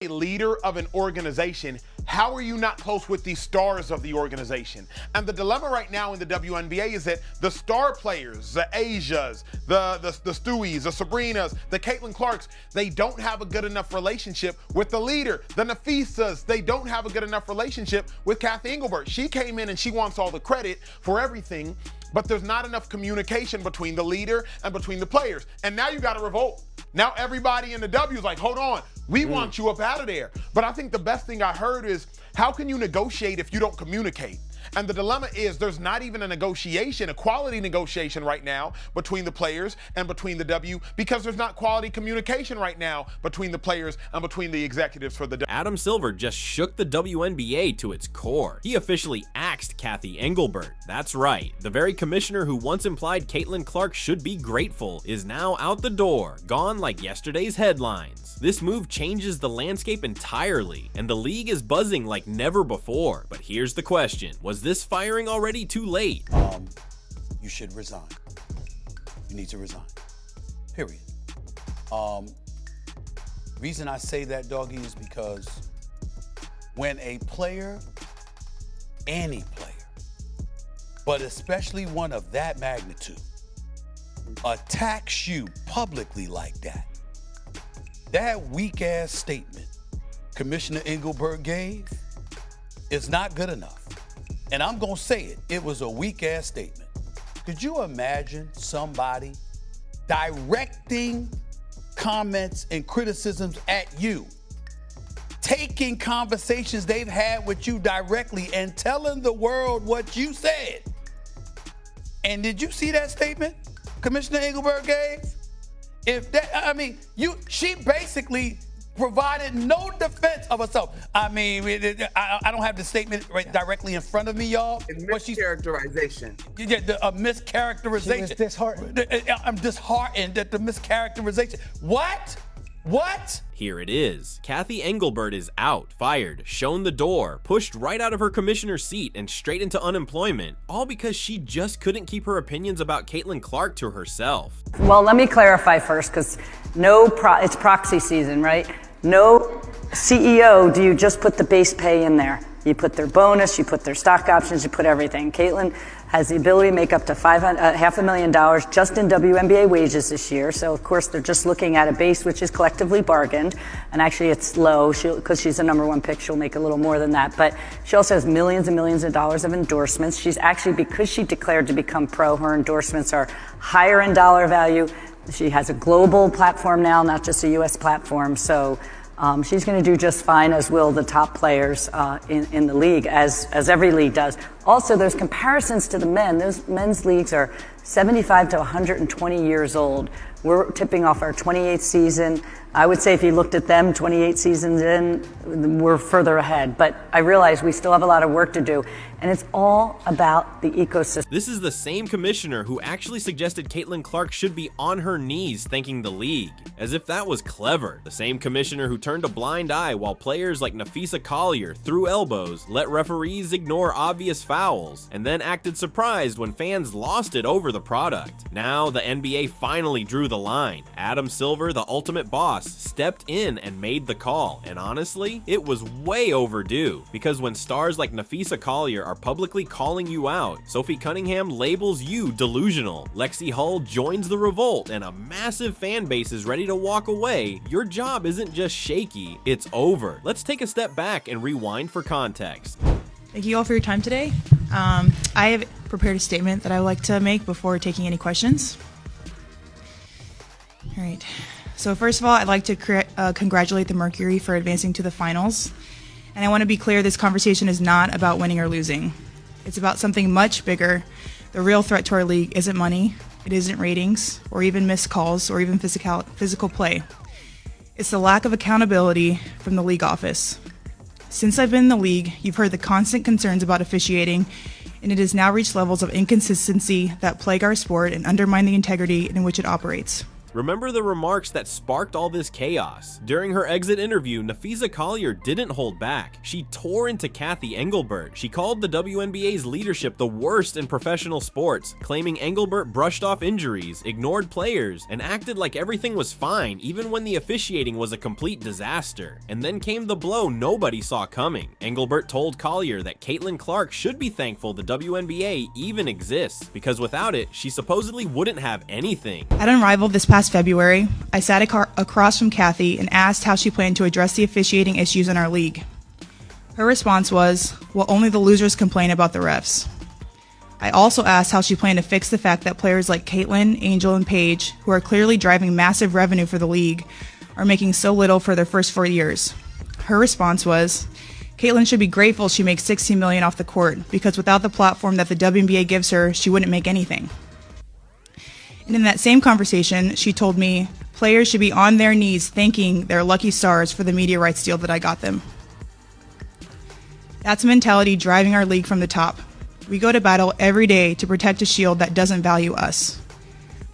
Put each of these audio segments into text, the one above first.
a leader of an organization, how are you not close with the stars of the organization? And the dilemma right now in the WNBA is that the star players, the Asias, the Stewies, the Sabrinas, the Caitlin Clarks, they don't have a good enough relationship with the leader. The Nafisas, they don't have a good enough relationship with Cathy Engelbert. She came in and she wants all the credit for everything, but there's not enough communication between the leader and between the players. And now you got to revolt. Now everybody in the W is like, hold on, we want you up out of there. But I think the best thing I heard is, how can you negotiate if you don't communicate? And the dilemma is there's not even a negotiation, a quality negotiation right now between the players and between the W, because there's not quality communication right now between the players and between the executives for the W. Adam Silver just shook the WNBA to its core. He officially axed Cathy Engelbert. That's right, the very commissioner who once implied Caitlin Clark should be grateful is now out the door, gone like yesterday's headlines. This move changes the landscape entirely, and the league is buzzing like never before. But here's the question, was this firing already too late? You should resign. You need to resign, period. Reason I say that, doggy, is because when a player, any player, but especially one of that magnitude, attacks you publicly like that, that weak-ass statement Commissioner Engelbert gave is not good enough. And I'm gonna say it, it was a weak-ass statement. Could you imagine somebody directing comments and criticisms at you, taking conversations they've had with you directly and telling the world what you said? And did you see that statement Commissioner Engelbert gave? If that, I mean, she basically provided no defense of herself. I mean, I don't have the statement directly in front of me, y'all. It's mischaracterization. A mischaracterization. She was disheartened. I'm disheartened at the mischaracterization. What? What? Here it is. Cathy Engelbert is out, fired, shown the door, pushed right out of her commissioner's seat and straight into unemployment, all because she just couldn't keep her opinions about Caitlin Clark to herself. Well, let me clarify first, because it's proxy season, right? No CEO do you just put the base pay in there. You put their bonus, you put their stock options, you put everything. Caitlin has the ability to make up to $500,000 just in WNBA wages this year. So of course they're just looking at a base which is collectively bargained, and actually it's low because she's the #1 pick. She'll make a little more than that, but she also has millions and millions of dollars of endorsements. She's actually, because she declared to become pro, her endorsements are higher in dollar value. She has a global platform now, not just a US platform. So she's going to do just fine, as will the top players in the league, as every league does. Also, there's comparisons to the men. Those men's leagues are 75 to 120 years old. We're tipping off our 28th season. I would say if you looked at them 28 seasons in, we're further ahead. But I realize we still have a lot of work to do, and it's all about the ecosystem. This is the same commissioner who actually suggested Caitlin Clark should be on her knees thanking the league, as if that was clever. The same commissioner who turned a blind eye while players like Nafisa Collier threw elbows, let referees ignore obvious fouls, and then acted surprised when fans lost it over the product. Now the NBA finally drew the line. Adam Silver, the ultimate boss, stepped in and made the call, and honestly, it was way overdue, because when stars like Nafisa Collier are publicly calling you out, Sophie Cunningham labels you delusional, Lexi Hull joins the revolt, and a massive fan base is ready to walk away, your job isn't just shaky, it's over. Let's take a step back and rewind for context. Thank you all for your time today. I have prepared a statement that I would like to make before taking any questions. All right. So first of all, I'd like to congratulate the Mercury for advancing to the finals. And I want to be clear, this conversation is not about winning or losing. It's about something much bigger. The real threat to our league isn't money, it isn't ratings, or even missed calls, or even physical play. It's the lack of accountability from the league office. Since I've been in the league, you've heard the constant concerns about officiating, and it has now reached levels of inconsistency that plague our sport and undermine the integrity in which it operates. Remember the remarks that sparked all this chaos? During her exit interview, Nafisa Collier didn't hold back. She tore into Cathy Engelbert. She called the WNBA's leadership the worst in professional sports, claiming Engelbert brushed off injuries, ignored players, and acted like everything was fine even when the officiating was a complete disaster. And then came the blow nobody saw coming. Engelbert told Collier that Caitlin Clark should be thankful the WNBA even exists, because without it, she supposedly wouldn't have anything. At Unrivaled this past February, I sat across from Cathy and asked how she planned to address the officiating issues in our league. Her response was, well, only the losers complain about the refs. I also asked how she planned to fix the fact that players like Caitlin, Angel, and Paige, who are clearly driving massive revenue for the league, are making so little for their first 4 years. Her response was, Caitlin should be grateful she makes $16 million off the court, because without the platform that the WNBA gives her, she wouldn't make anything. And in that same conversation, she told me players should be on their knees thanking their lucky stars for the media rights deal that I got them. That's a mentality driving our league from the top. We go to battle every day to protect a shield that doesn't value us.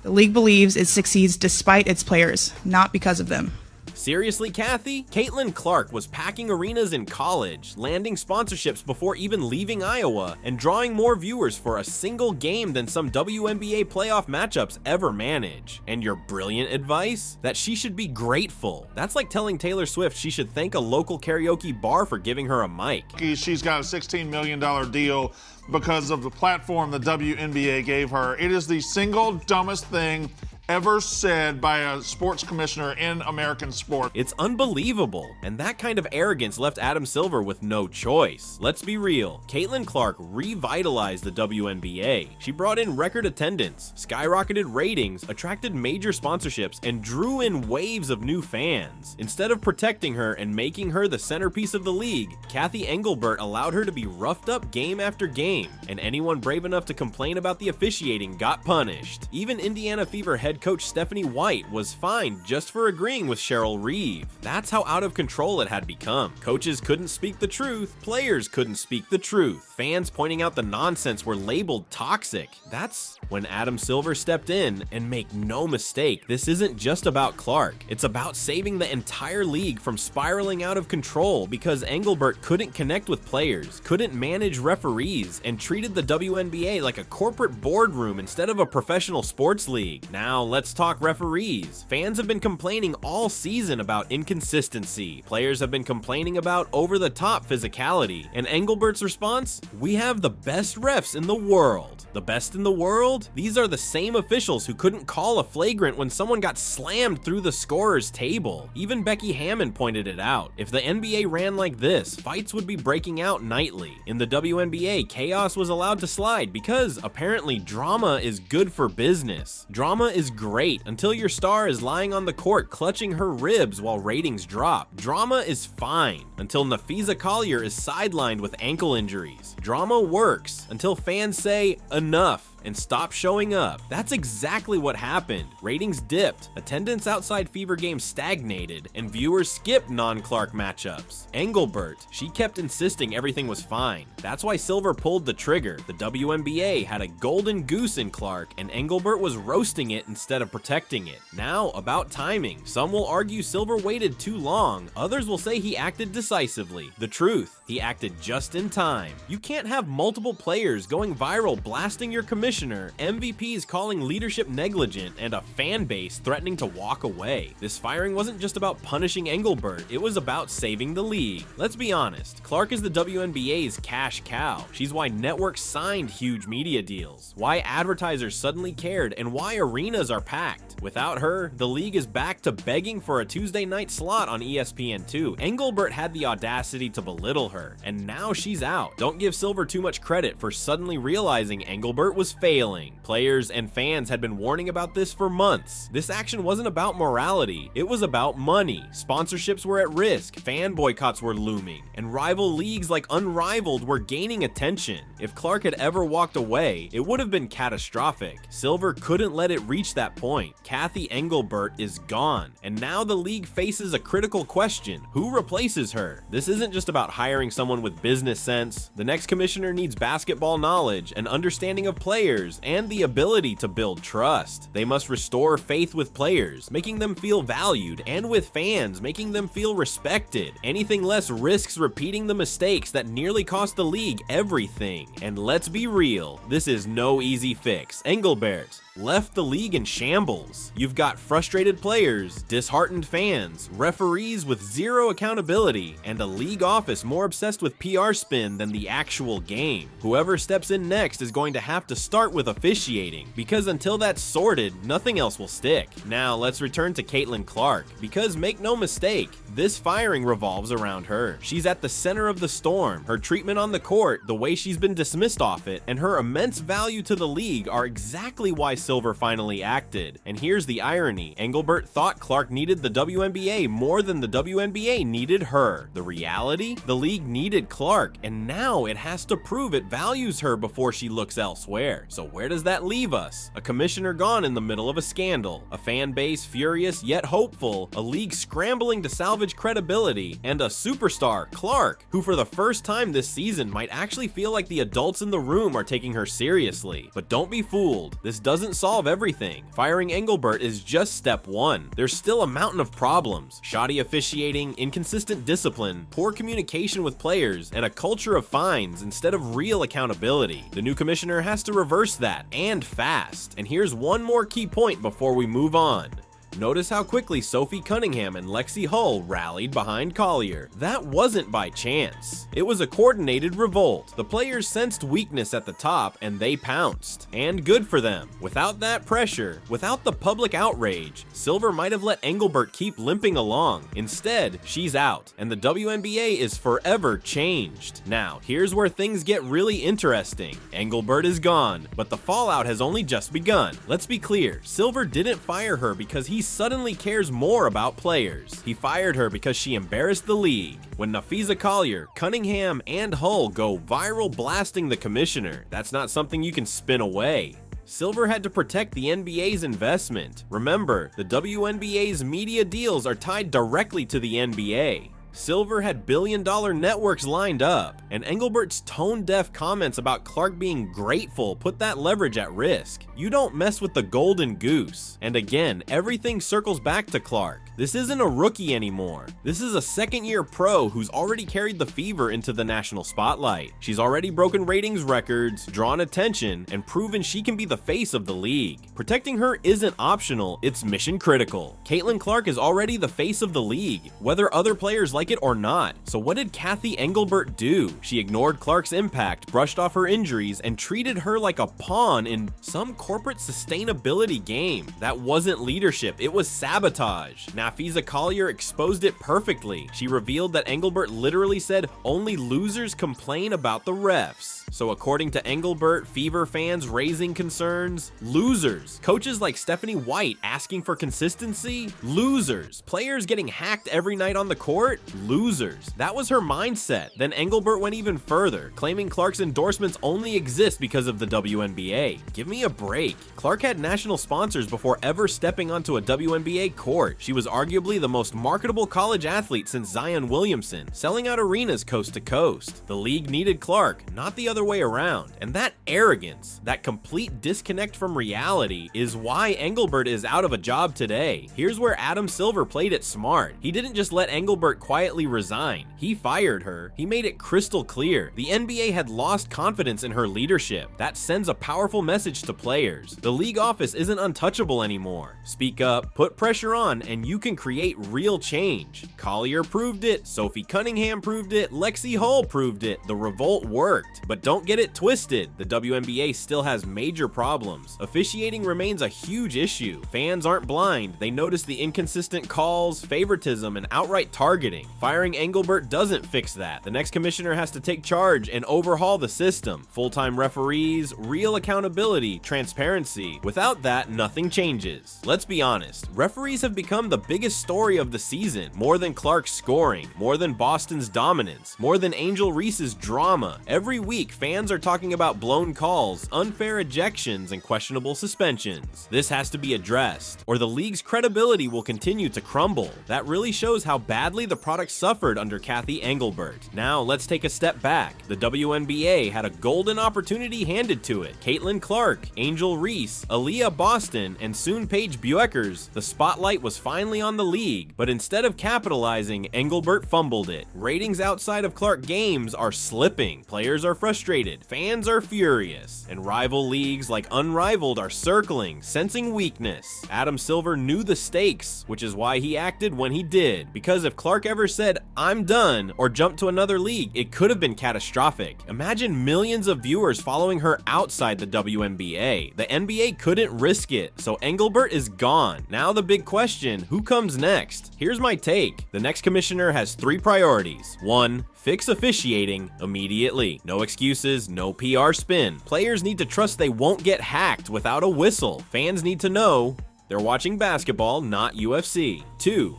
The league believes it succeeds despite its players, not because of them. Seriously, Cathy? Caitlin Clark was packing arenas in college, landing sponsorships before even leaving Iowa, and drawing more viewers for a single game than some WNBA playoff matchups ever manage. And your brilliant advice? That she should be grateful. That's like telling Taylor Swift she should thank a local karaoke bar for giving her a mic. She's got a $16 million deal because of the platform the WNBA gave her. It is the single dumbest thing ever said by a sports commissioner in American sport. It's unbelievable, and that kind of arrogance left Adam Silver with no choice. Let's be real, Caitlin Clark revitalized the WNBA. She brought in record attendance, skyrocketed ratings, attracted major sponsorships, and drew in waves of new fans. Instead of protecting her and making her the centerpiece of the league, Cathy Engelbert allowed her to be roughed up game after game, and anyone brave enough to complain about the officiating got punished. Even Indiana Fever head coach Stephanie White was fined just for agreeing with Cheryl Reeve. That's how out of control it had become. Coaches couldn't speak the truth, players couldn't speak the truth. Fans pointing out the nonsense were labeled toxic. That's when Adam Silver stepped in, and make no mistake, this isn't just about Clark. It's about saving the entire league from spiraling out of control because Engelbert couldn't connect with players, couldn't manage referees, and treated the WNBA like a corporate boardroom instead of a professional sports league. Now let's talk referees. Fans have been complaining all season about inconsistency. Players have been complaining about over-the-top physicality. And Engelbert's response? We have the best refs in the world. The best in the world? These are the same officials who couldn't call a flagrant when someone got slammed through the scorer's table. Even Becky Hammon pointed it out. If the NBA ran like this, fights would be breaking out nightly. In the WNBA, chaos was allowed to slide because apparently drama is good for business. Drama is great until your star is lying on the court clutching her ribs while ratings drop. Drama is fine until Nafisa Collier is sidelined with ankle injuries. Drama works until fans say enough and stop showing up. That's exactly what happened. Ratings dipped, attendance outside Fever games stagnated, and viewers skipped non-Clark matchups. Engelbert, she kept insisting everything was fine. That's why Silver pulled the trigger. The WNBA had a golden goose in Clark, and Engelbert was roasting it instead of protecting it. Now, about timing. Some will argue Silver waited too long. Others will say he acted decisively. The truth, he acted just in time. You can't have multiple players going viral blasting your commissioner, MVPs calling leadership negligent, and a fan base threatening to walk away. This firing wasn't just about punishing Engelbert, it was about saving the league. Let's be honest, Clark is the WNBA's cash cow. She's why networks signed huge media deals, why advertisers suddenly cared, and why arenas are packed. Without her, the league is back to begging for a Tuesday night slot on ESPN2. Engelbert had the audacity to belittle her, and now she's out. Don't give Silver too much credit for suddenly realizing Engelbert was failing. Players and fans had been warning about this for months. This action wasn't about morality, it was about money. Sponsorships were at risk, fan boycotts were looming, and rival leagues like Unrivaled were gaining attention. If Clark had ever walked away, it would have been catastrophic. Silver couldn't let it reach that point. Cathy Engelbert is gone, and now the league faces a critical question. Who replaces her? This isn't just about hiring someone with business sense. The next commissioner needs basketball knowledge, an understanding of players, players and the ability to build trust. They must restore faith with players, making them feel valued, and with fans, making them feel respected. Anything less risks repeating the mistakes that nearly cost the league everything. And let's be real, this is no easy fix. Engelbert left the league in shambles. You've got frustrated players, disheartened fans, referees with zero accountability, and a league office more obsessed with PR spin than the actual game. Whoever steps in next is going to have to start with officiating, because until that's sorted, nothing else will stick. Now let's return to Caitlin Clark, because make no mistake, this firing revolves around her. She's at the center of the storm. Her treatment on the court, the way she's been dismissed off it, and her immense value to the league are exactly why Silver finally acted. And here's the irony. Engelbert thought Clark needed the WNBA more than the WNBA needed her. The reality? The league needed Clark, and now it has to prove it values her before she looks elsewhere. So where does that leave us? A commissioner gone in the middle of a scandal, a fan base furious yet hopeful, a league scrambling to salvage credibility, and a superstar, Clark, who for the first time this season might actually feel like the adults in the room are taking her seriously. But don't be fooled. This doesn't solve everything. Firing Engelbert is just step one. There's still a mountain of problems. Shoddy officiating, inconsistent discipline, poor communication with players, and a culture of fines instead of real accountability. The new commissioner has to reverse that, and fast. And here's one more key point before we move on. Notice how quickly Sophie Cunningham and Lexi Hull rallied behind Collier. That wasn't by chance. It was a coordinated revolt. The players sensed weakness at the top and they pounced. And good for them. Without that pressure, without the public outrage, Silver might have let Engelbert keep limping along. Instead, she's out, and the WNBA is forever changed. Now, here's where things get really interesting. Engelbert is gone, but the fallout has only just begun. Let's be clear, Silver didn't fire her because he suddenly cares more about players. He fired her because she embarrassed the league. When Nafisa Collier, Cunningham, and Hull go viral blasting the commissioner, that's not something you can spin away. Silver had to protect the NBA's investment. Remember, the WNBA's media deals are tied directly to the NBA. Silver had billion-dollar networks lined up, and Engelbert's tone-deaf comments about Clark being grateful put that leverage at risk. You don't mess with the golden goose. And again, everything circles back to Clark. This isn't a rookie anymore. This is a second-year pro who's already carried the fever into the national spotlight. She's already broken ratings records, drawn attention, and proven she can be the face of the league. Protecting her isn't optional, it's mission critical. Caitlin Clark is already the face of the league, whether other players like it or not. So what did Cathy Engelbert do? She ignored Clark's impact, brushed off her injuries, and treated her like a pawn in some corporate sustainability game. That wasn't leadership, it was sabotage. Nafisa Collier exposed it perfectly. She revealed that Engelbert literally said, "Only losers complain about the refs." So according to Engelbert, Fever fans raising concerns, losers. Coaches like Stephanie White asking for consistency, losers. Players getting hacked every night on the court, losers. That was her mindset. Then Engelbert went even further, claiming Clark's endorsements only exist because of the WNBA. Give me a break. Clark had national sponsors before ever stepping onto a WNBA court. She was arguably the most marketable college athlete since Zion Williamson, selling out arenas coast to coast. The league needed Clark, not the other way around. And that arrogance, that complete disconnect from reality, is why Engelbert is out of a job today. Here's where Adam Silver played it smart. He didn't just let Engelbert quietly resign. He fired her. He made it crystal clear. The NBA had lost confidence in her leadership. That sends a powerful message to players. The league office isn't untouchable anymore. Speak up, put pressure on, and you can create real change. Collier proved it. Sophie Cunningham proved it. Lexi Hull proved it. The revolt worked. But don't get it twisted. The WNBA still has major problems. Officiating remains a huge issue. Fans aren't blind. They notice the inconsistent calls, favoritism, and outright targeting. Firing Engelbert doesn't fix that. The next commissioner has to take charge and overhaul the system. Full-time referees, real accountability, transparency. Without that, nothing changes. Let's be honest. Referees have become the biggest story of the season. More than Clark's scoring, more than Boston's dominance, more than Angel Reese's drama. Every week, fans are talking about blown calls, unfair ejections, and questionable suspensions. This has to be addressed, or the league's credibility will continue to crumble. That really shows how badly the product product suffered under Cathy Engelbert. Now let's take a step back. The WNBA had a golden opportunity handed to it. Caitlin Clark, Angel Reese, Aaliyah Boston, and soon Paige Bueckers. The spotlight was finally on the league, but instead of capitalizing, Engelbert fumbled it. Ratings outside of Clark games are slipping. Players are frustrated, fans are furious, and rival leagues like Unrivaled are circling, sensing weakness. Adam Silver knew the stakes, which is why he acted when he did, because if Clark ever said, "I'm done," or jumped to another league, it could have been catastrophic. Imagine millions of viewers following her outside the WNBA. The NBA couldn't risk it, so Engelbert is gone. Now the big question, who comes next? Here's my take. The next commissioner has 3 priorities. 1. Fix officiating immediately. No excuses, no PR spin. Players need to trust they won't get hacked without a whistle. Fans need to know they're watching basketball, not UFC. 2.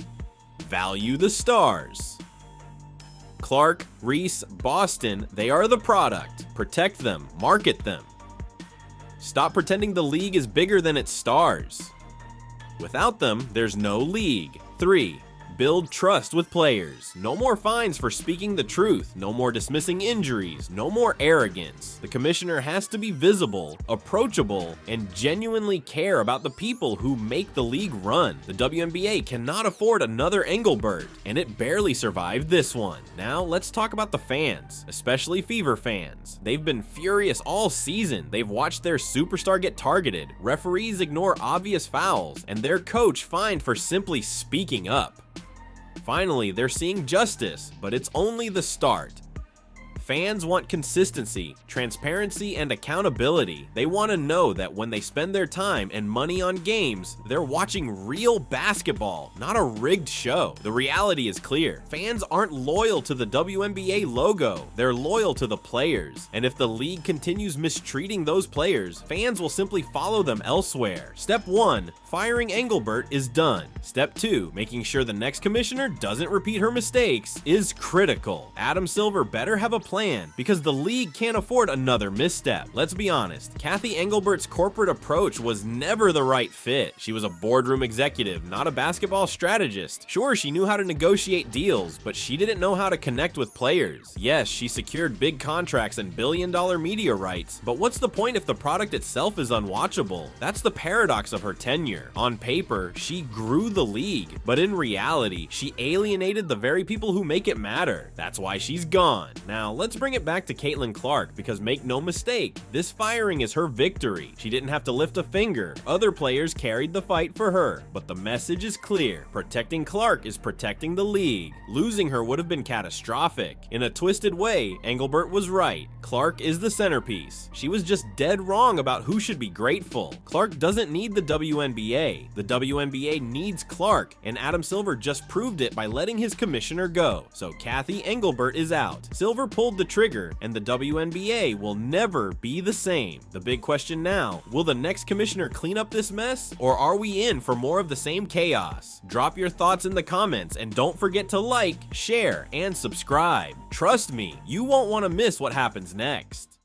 Value the stars. Clark, Reese, Boston, they are the product. Protect them, market them. Stop pretending the league is bigger than its stars. Without them, there's no league. 3. Build trust with players. No more fines for speaking the truth. No more dismissing injuries. No more arrogance. The commissioner has to be visible, approachable, and genuinely care about the people who make the league run. The WNBA cannot afford another Engelbert, and it barely survived this one. Now let's talk about the fans, especially Fever fans. They've been furious all season. They've watched their superstar get targeted, referees ignore obvious fouls, and their coach fined for simply speaking up. Finally, they're seeing justice, but it's only the start. Fans want consistency, transparency, and accountability. They want to know that when they spend their time and money on games, they're watching real basketball, not a rigged show. The reality is clear. Fans aren't loyal to the WNBA logo. They're loyal to the players. And if the league continues mistreating those players, fans will simply follow them elsewhere. Step 1, firing Engelbert is done. Step 2, making sure the next commissioner doesn't repeat her mistakes is critical. Adam Silver better have a plan because the league can't afford another misstep. Let's be honest, Cathy Engelbert's corporate approach was never the right fit. She was a boardroom executive, not a basketball strategist. Sure, she knew how to negotiate deals, but she didn't know how to connect with players. Yes, she secured big contracts and billion-dollar media rights, but what's the point if the product itself is unwatchable? That's the paradox of her tenure. On paper, she grew the league, but in reality, she alienated the very people who make it matter. That's why she's gone. Now, let's bring it back to Caitlin Clark, because make no mistake, this firing is her victory. She didn't have to lift a finger. Other players carried the fight for her, but the message is clear. Protecting Clark is protecting the league. Losing her would have been catastrophic. In a twisted way, Engelbert was right. Clark is the centerpiece. She was just dead wrong about who should be grateful. Clark doesn't need the WNBA. The WNBA needs Clark, and Adam Silver just proved it by letting his commissioner go. So Cathy Engelbert is out. Silver pulled the trigger, and the WNBA will never be the same. The big question now, will the next commissioner clean up this mess, or are we in for more of the same chaos? Drop your thoughts in the comments, and don't forget to like, share, and subscribe. Trust me, you won't want to miss what happens next.